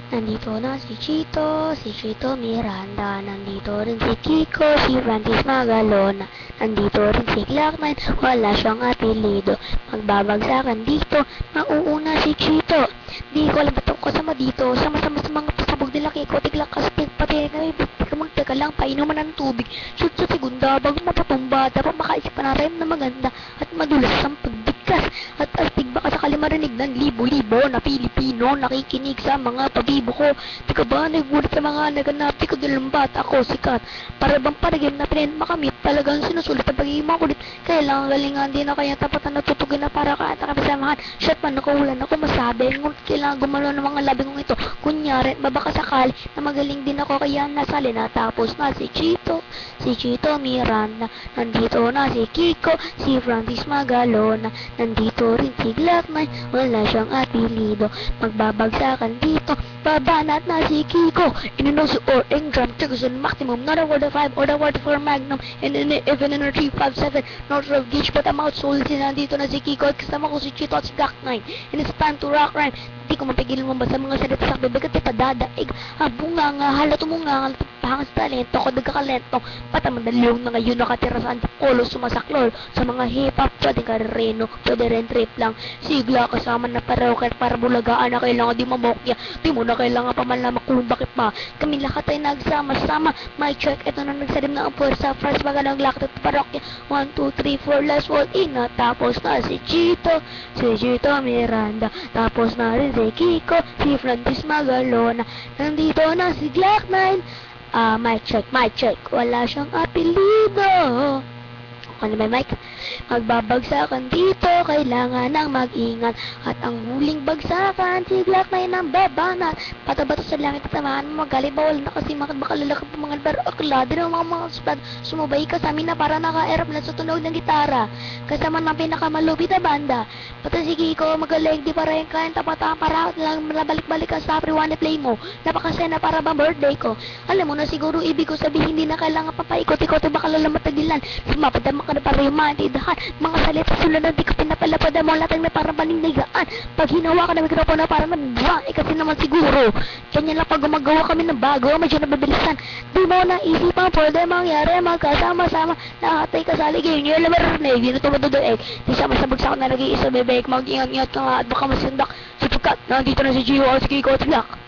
Nandito na si Chito Miranda, nandito rin si Kiko, si Francis Magalona, nandito rin si Glock9, wala siyang apelido, magbabagsakan dito, mauuna si Chito. Di ko alam ba't ako kasama dito, sama-sama sa mga pasabog nila Kiko, tiglak kasi pati kami, teka lang, painuman ng tubig, shoot sa segunda, bago mapatumba, dapat makaisip pa na rhyme na maganda, at madulas ang pagbigkas, at astig baka sakali marinig ng libo-libo na Pilipino nakikinig sa mga pabibo ko. Di ka ba nagulat sa mga naganap? Di ko dalang bata ako sikat. Para bang paragim na pinin makamit talagang sinusulit at pagiging makulit. Kailangan galingan din na kaya tapat na natutugin na para kahit nakabisamahan. Shot man nakuhulan ako masabi. Ngunit kailangan gumalo ng mga labi kong ito. Kunyari, babaka sakali na magaling din ako kaya nasali na tapos na si Chito Miranda. Nandito na si Kiko, si Francis Magalona. Nandito rin si Glock9, wala siyang apelido. Magbabagsakan dito, babanat na si Kiko. Inunos or Ingram, triggers on maximum, not a word of 5 or the word for Magnum. And even in a 357, not of gauge but I'm outsold. Nandito na si Kiko at kasama ko si Chito at si Glock9. And it's time to rock rhyme. Di ko mapigil mo ba sa mga salita sa bibig at ipadadaig. Bunga nga, halato mo nga, pangas talento ko, nagkakalento. Patamadalong na ngayon nakatira sa antipolo, sumasaklol. Sa mga hip-hop, pwede karereno, pwede rin trip lang. Sigla kasama na paraw kahit para bulagaan na kailangan di mamokya. Di mo na kailangan pa man lang makulong bakit pa. Kami lahat ay nagsama-sama. My check, ito na nagsalim na ang puwersa. First baga ng lakot at parokya. 1, 2, 3, 4, last wall in. Tapos na si Chito Miranda. Tapos na rin si Kiko, si Francis Magalona. Nandito na si Glock9. Mic check. Wala siyang apelido. Ano ba mic? Magbabagsakan dito, kailangan ng mag-ingat. At ang huling bagsakan, si Glock9 ang babanat. Patabato sa langit at tamahan mo magaling. Bawal na kasi baka lalaki pa mga akla. Di na mga splad. Sumabay ka sa amin na para naka-airap na sa tunog ng gitara. Kasama ng pinakamalupit na banda. Pati si Kiko magaling, di para yung kain tapatang para lang malabalik-balik ka sa pre-one play mo. Napakasena para ba birthday ko. Alam mo na siguro ibig ko sabihin, hindi na kailangan papaikot-ikot baka lalamat tagilan. Sumapadama ka na para yung mantidahan. Mga salita sunod na di ko pinapalapad mo latang na parang panindigaan. Pag hinawa ka ng mikropono parang nagbuwang, kasi naman siguro ganyan lang pag gumagawa kami ng bago, medyo nababilisan. Di mo na isipan pwede mangyari magkasama-sama nakatay ka sa ligay nyo alam marinig, di na tumadodoeg di sama sa bagsak na nag-iisa bebek mag-ingat-ingat ka nga at baka masundak sapagkat nandito na si Gio o si Kiko at Glock.